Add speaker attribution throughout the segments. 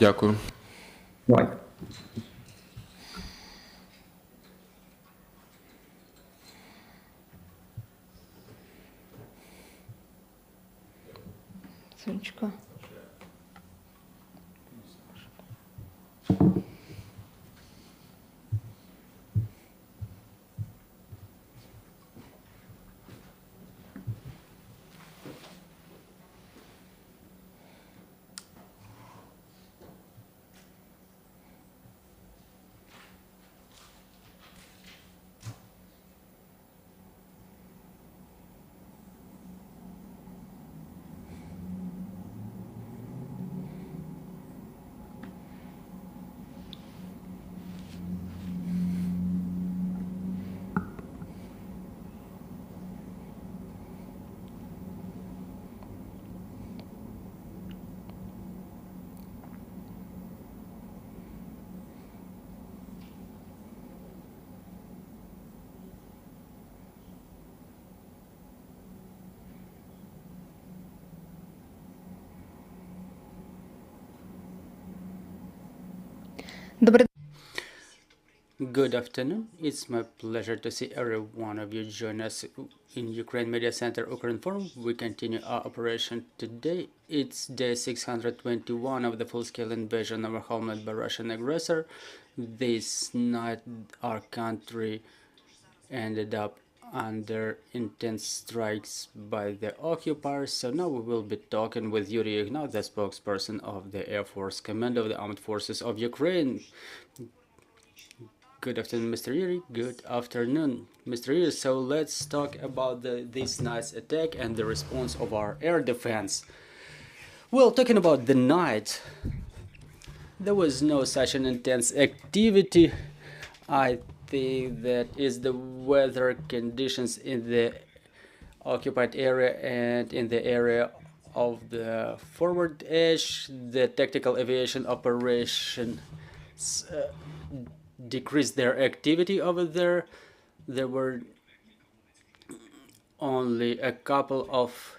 Speaker 1: Дякую.
Speaker 2: Давай.
Speaker 3: Сонечко. Добрий
Speaker 4: Good afternoon. It's my pleasure to see every one of you join us in Ukraine Media Center Ukraine Forum. We continue our operation today. It's day 621 of the full-scale invasion of our homeland by Russian aggressor. This night, our country ended up under intense strikes by the occupiers. So now we will be talking with Yurii Ihnat, the spokesperson of the Air Force Command of the Armed Forces of Ukraine. Good afternoon, Mr. Yurii. Good afternoon, Mr. Yurii. So let's talk about this night's attack and the response of our air defense. Well, talking about the night, there was no such an intense activity. I think that is the weather conditions in the occupied area and in the area of the forward edge, the tactical aviation operation decreased their activity over there. There were only a couple of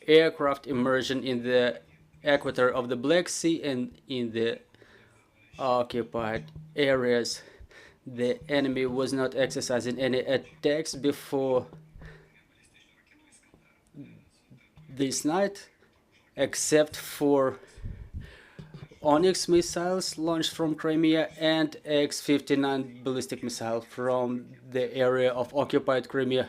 Speaker 4: aircraft immersion in the equator of the Black Sea and in the occupied areas. The enemy was not exercising any attacks before this night, except for Onyx missiles launched from Crimea and X-59 ballistic missile from the area of occupied Crimea.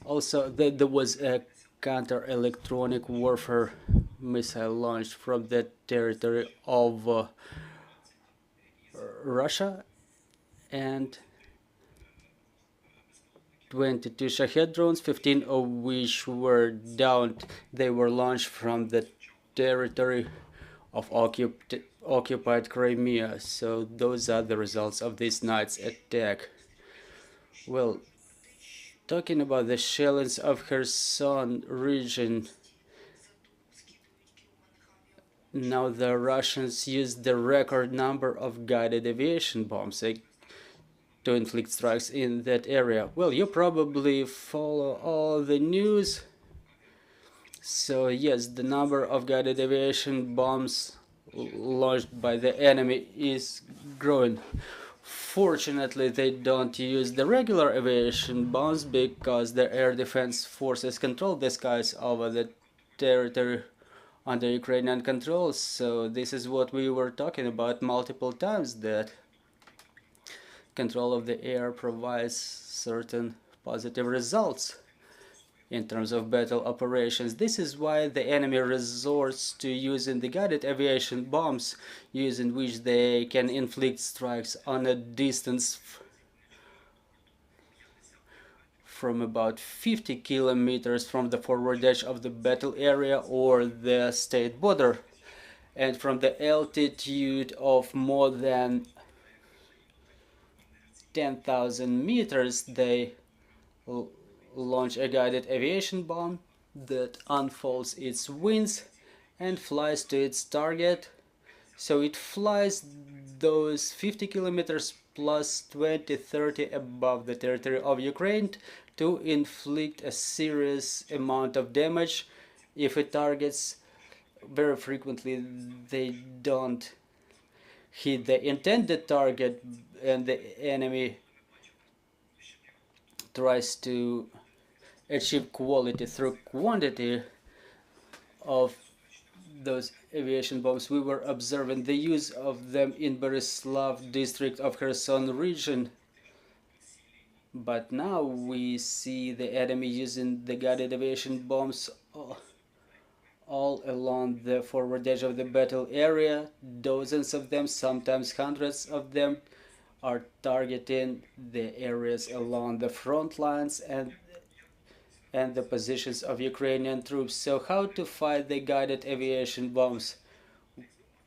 Speaker 4: Also, there was a counter-electronic warfare missile launched from the territory of Russia, and 22 Shahed drones, 15 of which were downed. They were launched from the territory of occupied Crimea. So those are the results of this night's attack. Well, talking about the shellings of Kherson region, now the Russians used the record number of guided aviation bombs to inflict strikes in that area. Well, you probably follow all the news. So yes, the number of guided aviation bombs launched by the enemy is growing. Fortunately, they don't use the regular aviation bombs because the air defense forces control the skies over the territory under Ukrainian control. So this is what we were talking about multiple times, that control of the air provides certain positive results in terms of battle operations. This is why the enemy resorts to using the guided aviation bombs, using which they can inflict strikes on a distance from about 50 kilometers from the forward edge of the battle area or the state border, and from the altitude of more than 10,000 meters they launch a guided aviation bomb that unfolds its wings and flies to its target. So it flies those 50 kilometers plus 20-30 above the territory of Ukraine to inflict a serious amount of damage if it targets Very frequently they don't hit the intended target, and the enemy tries to achieve quality through quantity of those aviation bombs. We were observing the use of them in Borislav district of Kherson region, but now we see the enemy using the guided aviation bombs all along the forward edge of the battle area. Dozens of them, sometimes hundreds of them, are targeting the areas along the front lines and the positions of Ukrainian troops. So how to fight the guided aviation bombs?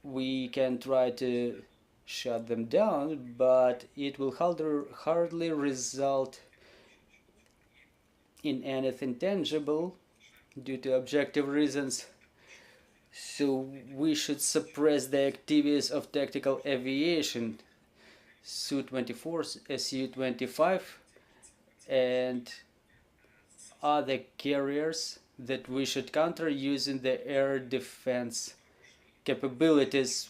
Speaker 4: We can try to shut them down, but it will hardly result in anything tangible due to objective reasons. So we should suppress the activities of tactical aviation, Su-24, Su-25, and other carriers that we should counter using the air defense capabilities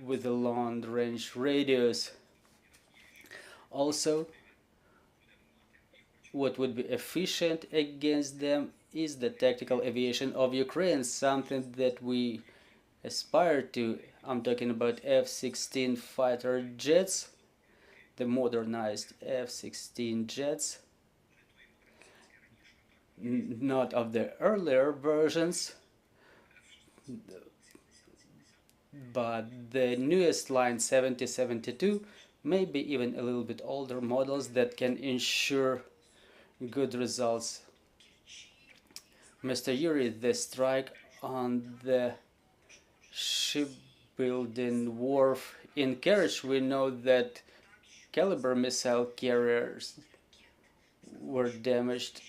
Speaker 4: with a long range radius. Also, what would be efficient against them is the tactical aviation of Ukraine, something that we aspire to. I'm talking about F-16 fighter jets, the modernized F-16 jets, not of the earlier versions, but the newest line 7072, maybe even a little bit older models that can ensure good results. Mr. Yurii, the strike on the shipbuilding wharf in Kerch, we know that caliber missile carriers were damaged,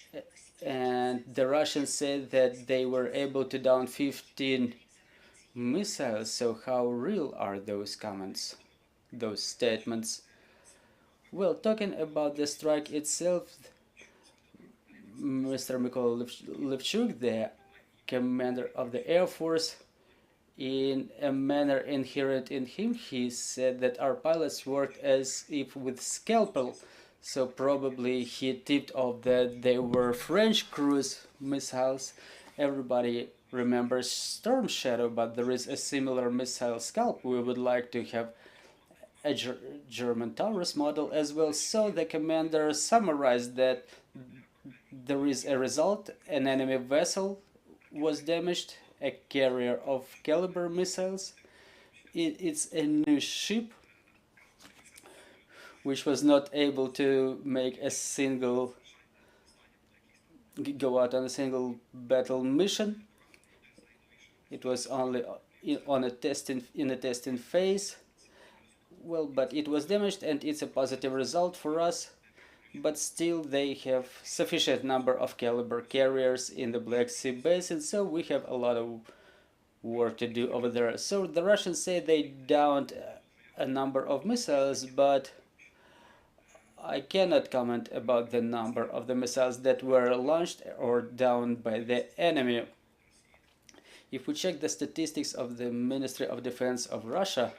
Speaker 4: and the Russians said that they were able to down 15 missiles. So how real are those comments, those statements? Well, talking about the strike itself, Mr. Mykola Levchuk, the commander of the Air Force, in a manner inherent in him, he said that our pilots worked as if with scalpel. So probably he tipped off that they were French cruise missiles. Everybody remembers Storm Shadow, but there is a similar missile scalp. We would like to have a German Taurus model as well. So the commander summarized that there is a result: an enemy vessel was damaged, a carrier of caliber missiles. It's a new ship which was not able to make a single go out on a single battle mission. It was only in a testing phase. Well, but it was damaged, and it's a positive result for us. But still, they have sufficient number of caliber carriers in the Black Sea basin, so we have a lot of work to do over there. So the Russians say they downed a number of missiles, but I cannot comment about the number of the missiles that were launched or downed by the enemy. If we check the statistics of the Ministry of Defense of Russia,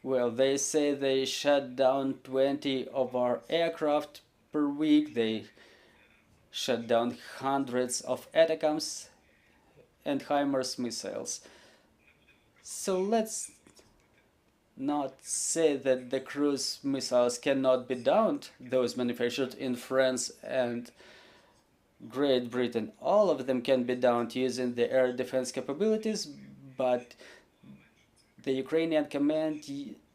Speaker 4: well, they say they shut down 20 of our aircraft per week. They shut down hundreds of ATACMS and HIMARS missiles. So let's not say that the cruise missiles cannot be downed, those manufactured in France and Great Britain. All of them can be downed using the air defense capabilities, but the Ukrainian command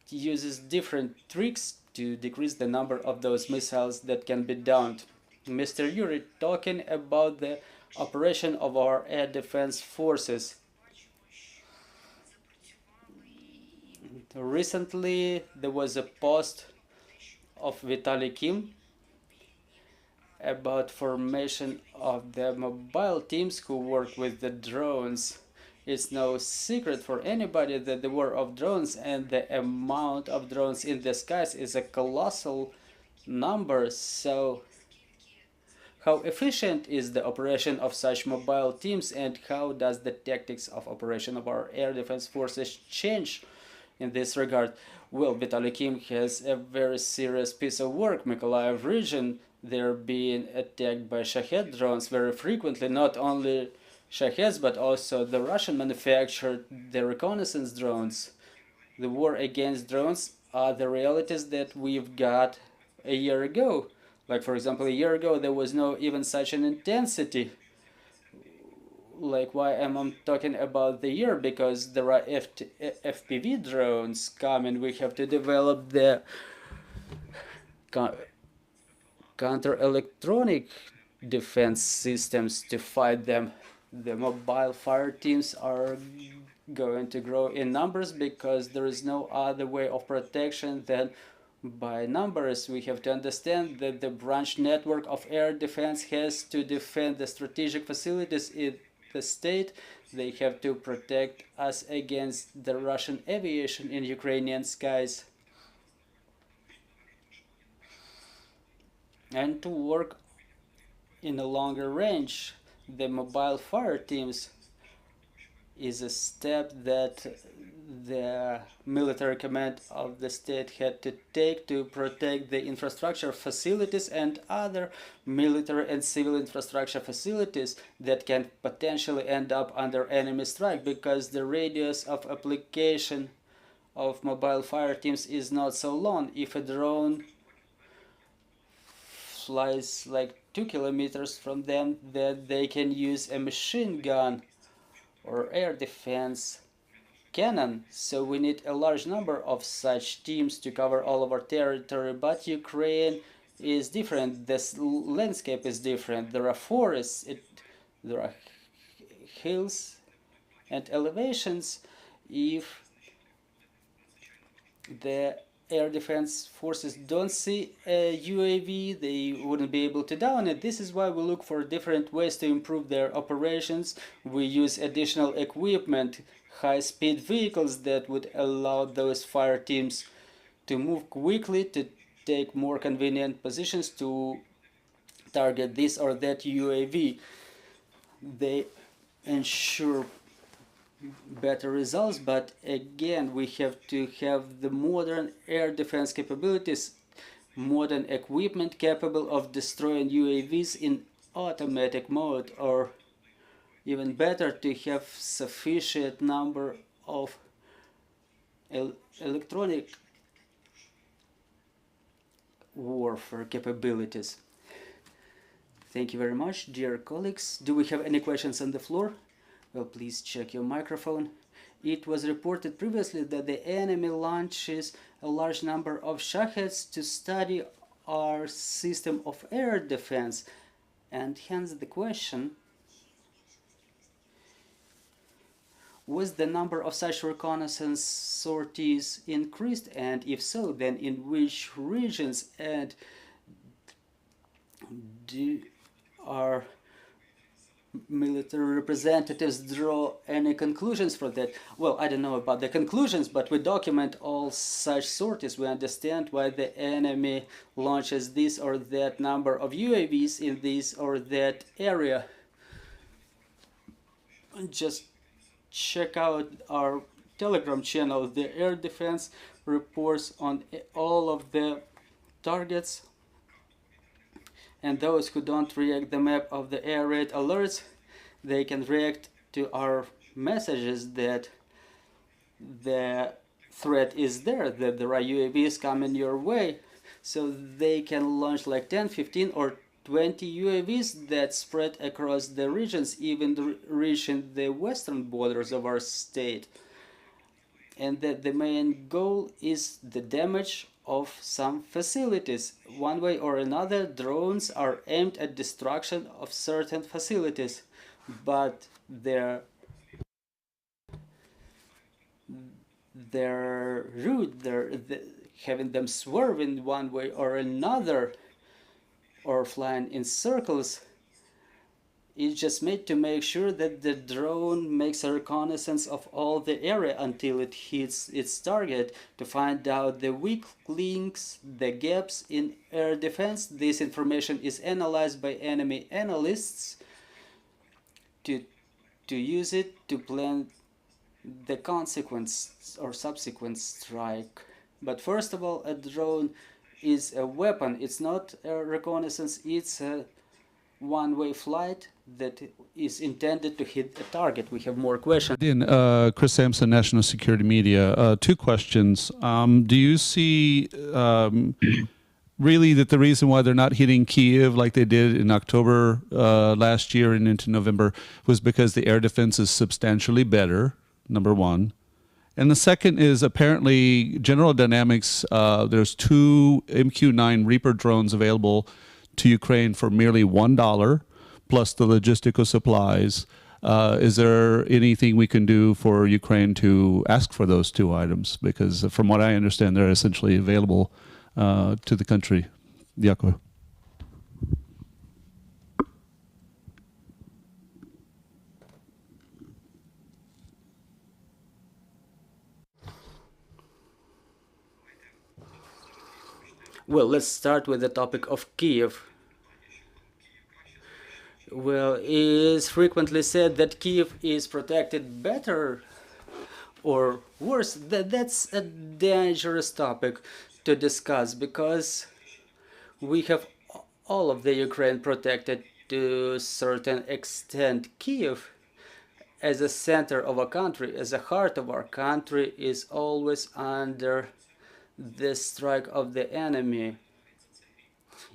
Speaker 4: uses different tricks to decrease the number of those missiles that can be downed. Mr. Yurii, talking about the operation of our air defense forces. Recently, there was a post of Vitaly Kim about formation of the mobile teams who work with the drones. It's no secret for anybody that the war of drones and the amount of drones in the skies is a colossal number. So How efficient is the operation of such mobile teams, and how does the tactics of operation of our air defense forces change in this regard? Well, Vitaly Kim has a very serious piece of work. Mykolaiv region, they're being attacked by Shahed drones very frequently, not only Shaheds, but also the Russian manufactured the reconnaissance drones. The war against drones are the realities that we've got a year ago. Like, for example, a year ago, there was no even such an intensity. Like, why am I talking about the year? Because there are FPV drones coming. We have to develop the counter-electronic defense systems to fight them. The mobile fire teams are going to grow in numbers because there is no other way of protection than by numbers. We have to understand that the branch network of air defense has to defend the strategic facilities in the state. They have to protect us against the Russian aviation in Ukrainian skies. And to work in a longer range, the mobile fire teams is a step that the military command of the state had to take to protect the infrastructure facilities and other military and civil infrastructure facilities that can potentially end up under enemy strike, because the radius of application of mobile fire teams is not so long. If a drone flies like 2 kilometers from them, that they can use a machine gun or air defense cannon. So we need a large number of such teams to cover all of our territory. But Ukraine is different. This landscape is different. There are forests, there are hills and elevations. If the air defense forces don't see a UAV, they wouldn't be able to down it. This is why we look for different ways to improve their operations. We use additional equipment, high-speed vehicles that would allow those fire teams to move quickly, to take more convenient positions to target this or that UAV. They ensure better results, but again, we have to have the modern air defense capabilities, modern equipment capable of destroying UAVs in automatic mode, or even better, to have sufficient number of electronic warfare capabilities. Thank you very much, dear colleagues. Do we have any questions on the floor? Well, please check your microphone. It was reported previously that the enemy launches a large number of Shaheds to study our system of air defense. And hence the question, was the number of such reconnaissance sorties increased? And if so, then in which regions? And are military representatives draw any conclusions from that? Well, I don't know about the conclusions, but we document all such sorties. We understand why the enemy launches this or that number of UAVs in this or that area. Just check out our Telegram channel. The air defense reports on all of the targets, and those who don't react the map of the air raid alerts, they can react to our messages that the threat is there, that there are UAVs coming your way. So they can launch like 10, 15 or 20 UAVs that spread across the regions, even reaching the western borders of our state. And that the main goal is the damage of some facilities. One way or another, drones are aimed at destruction of certain facilities, but their route, having them swerve in one way or another, or flying in circles, is just made to make sure that the drone makes a reconnaissance of all the area until it hits its target to find out the weak links, the gaps in air defense. This information is analyzed by enemy analysts to use it to plan the consequence or subsequent strike. But first of all, a drone is a weapon. It's not a reconnaissance, it's a one-way flight that is intended to hit a target. We have more questions.
Speaker 1: Chris Sampson, National Security Media. Two questions. Do you see really that the reason why they're not hitting Kyiv like they did in October last year and into November was because the air defense is substantially better, number one? And the second is apparently General Dynamics, there's 2 MQ-9 Reaper drones available to Ukraine for merely $1 plus the logistical supplies. Is there anything we can do for Ukraine to ask for those 2 items? Because from what I understand, they're essentially available to the country. Дякую.
Speaker 4: Well, let's start with the topic of Kyiv. Well, it is frequently said that Kyiv is protected better or worse. That's a dangerous topic to discuss because we have all of the Ukraine protected to a certain extent. Kyiv, as a center of a country, as a heart of our country, is always under the strike of the enemy.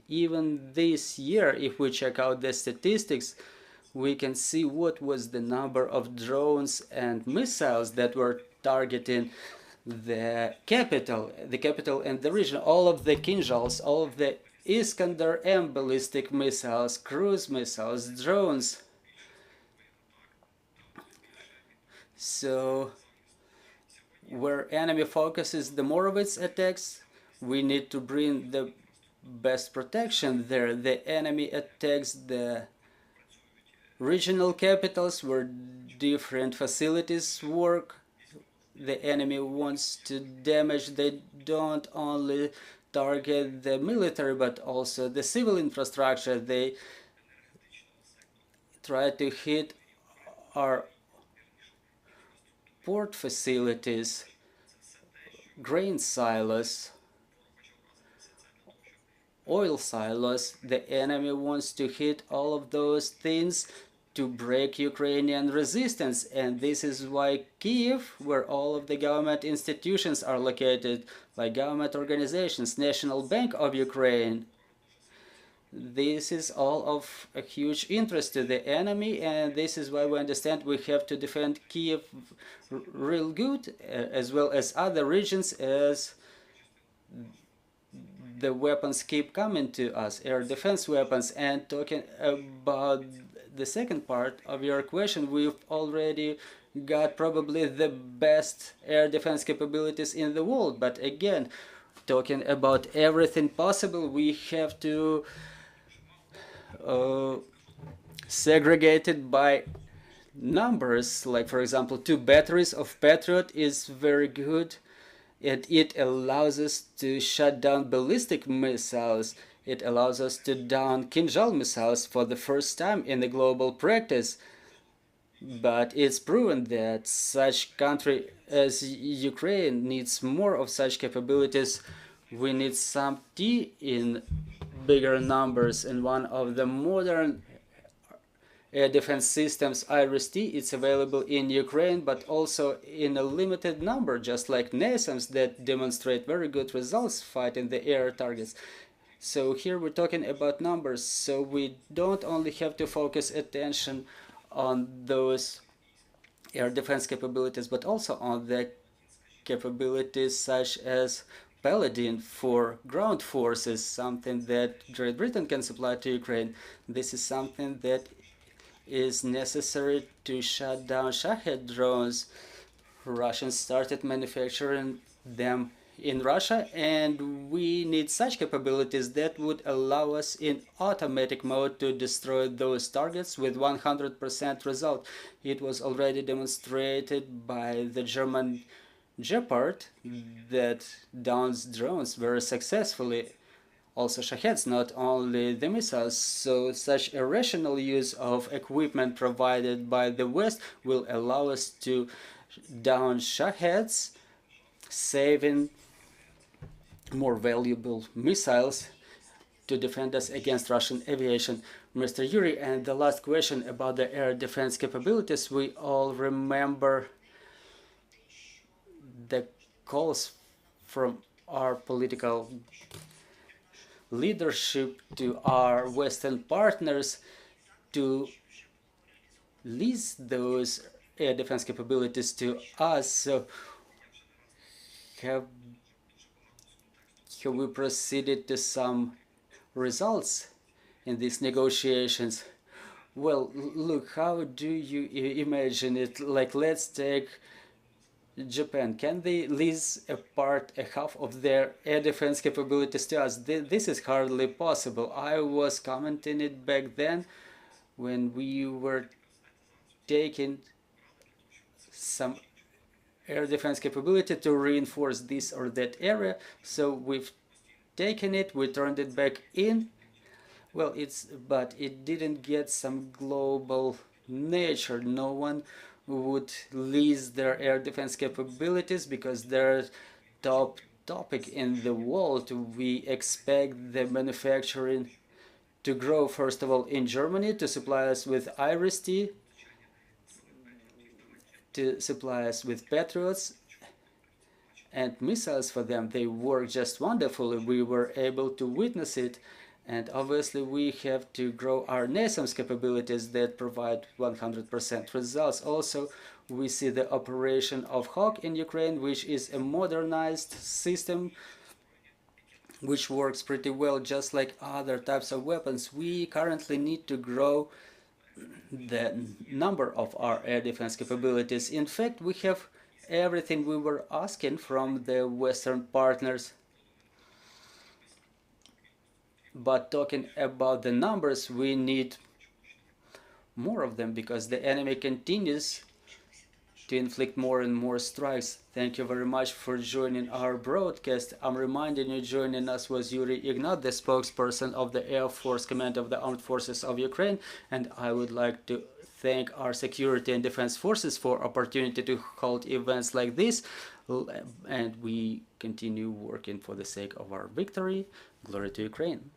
Speaker 4: Even this year, if we check out the statistics, we can see what was the number of drones and missiles that were targeting the capital and the region. All of the Kinzhals, all of the Iskander-M ballistic missiles, cruise missiles, drones. So where enemy focuses the more of its attacks, we need to bring the best protection there. The enemy attacks the regional capitals where different facilities work. The enemy wants to damage. They don't only target the military but also the civil infrastructure. They try to hit our port facilities, grain silos, oil silos. The enemy wants to hit all of those things to break Ukrainian resistance, and this is why Kyiv, where all of the government institutions are located, like government organizations, National Bank of Ukraine, this is all of a huge interest to the enemy, and this is why we understand we have to defend Kyiv real good, as well as other regions, as the weapons keep coming to us, air defense weapons. And talking about the second part of your question, we've already got probably the best air defense capabilities in the world. But again, talking about everything possible, we have to segregate it by numbers. Like, for example, 2 batteries of Patriot is very good, and it allows us to shut down ballistic missiles. It allows us to down Kinzhal missiles for the first time in the global practice. But it's proven that such country as Ukraine needs more of such capabilities. We need some T in bigger numbers, and one of the modern air defense systems, Iris-T, it's available in Ukraine, but also in a limited number, just like NASAMS, that demonstrate very good results fighting the air targets. So here we're talking about numbers, so we don't only have to focus attention on those air defense capabilities, but also on the capabilities such as Paladin for ground forces, something that Great Britain can supply to Ukraine. This is something that is necessary to shut down Shahed drones. Russians started manufacturing them in Russia, and we need such capabilities that would allow us in automatic mode to destroy those targets with 100% result. It was already demonstrated by the German Gepard that downs drones very successfully. Also Shaheds, not only the missiles. So such a rational use of equipment provided by the West will allow us to down Shaheds, saving more valuable missiles to defend us against Russian aviation. Mr. Yurii, and the last question about the air defense capabilities, we all remember the calls from our political leadership to our Western partners to lease those air defense capabilities to us. So have we proceeded to some results in these negotiations? Well, look, how do you imagine it? Like, let's take Japan. Can they lease a half of their air defense capabilities to us? This is hardly possible. I was commenting it back then when we were taking some air defense capability to reinforce this or that area. So we've taken it, we turned it back in. Well, but it didn't get some global nature. No one would lease their air defense capabilities because they're top topic in the world. We expect the manufacturing to grow, first of all, in Germany to supply us with Iris-T, to supply us with Patriots and missiles for them. They work just wonderfully. We were able to witness it. And obviously we have to grow our NASAMS capabilities that provide 100% results. Also, we see the operation of Hawk in Ukraine, which is a modernized system which works pretty well, just like other types of weapons. We currently need to grow the number of our air defense capabilities. In fact, we have everything we were asking from the Western partners. But talking about the numbers, we need more of them because the enemy continues to inflict more and more strikes. Thank you very much for joining our broadcast. I'm reminding you, joining us was Yurii Ihnat, the spokesperson of the Air Force Command of the Armed Forces of Ukraine, and I would like to thank our security and defense forces for opportunity to hold events like this, and we continue working for the sake of our victory. Glory to Ukraine.